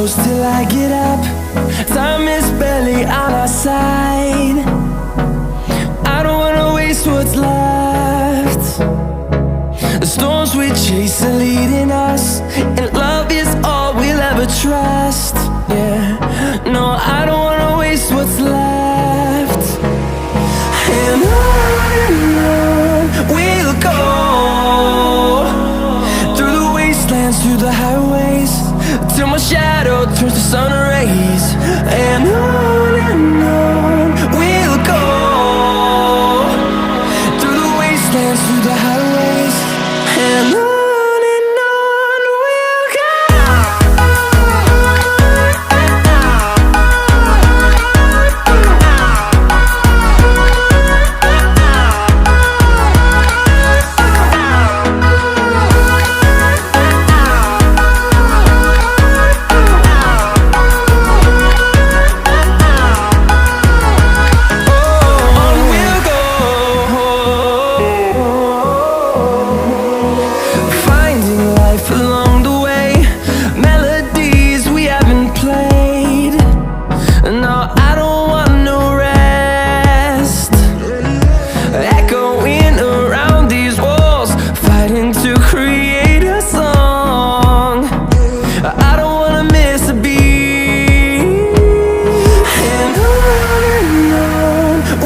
close till I get up. Time is barely on our side. I don't wanna waste what's left. The storms we chase are leading us, and love is all we'll ever trust. Yeah, no, I don't wanna waste what's left. And on we'll go, through the wastelands, through the highways, till my shadow turns to sun rays. And on we'll go, through the wastelands, through the highways, and on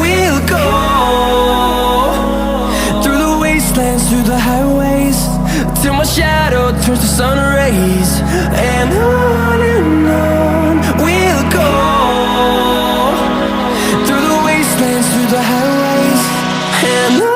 we'll go. Through the highways, till my shadow turns to sun rays. And on we'll go, through the wastelands, through the highways, and on.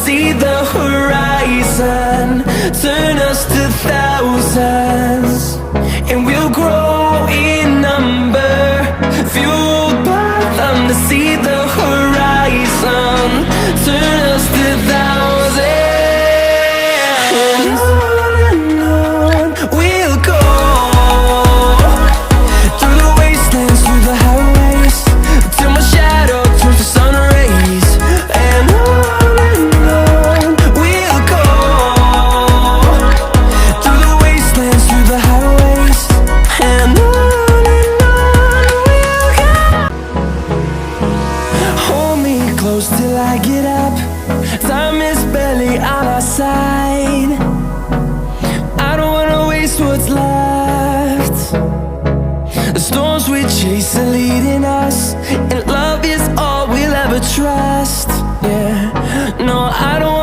See the horizon turn us to thousands, and we'll grow in number, fueled by them. To see the horizon turn us to thousands, and on we'll go, through the wastelands, through the highways, till my shadow turns to sun rays. And close till I get up. Time is barely on our side. I don't wanna waste what's left. The storms we chase are leading us, and love is all we'll ever trust. Yeah, no, I don't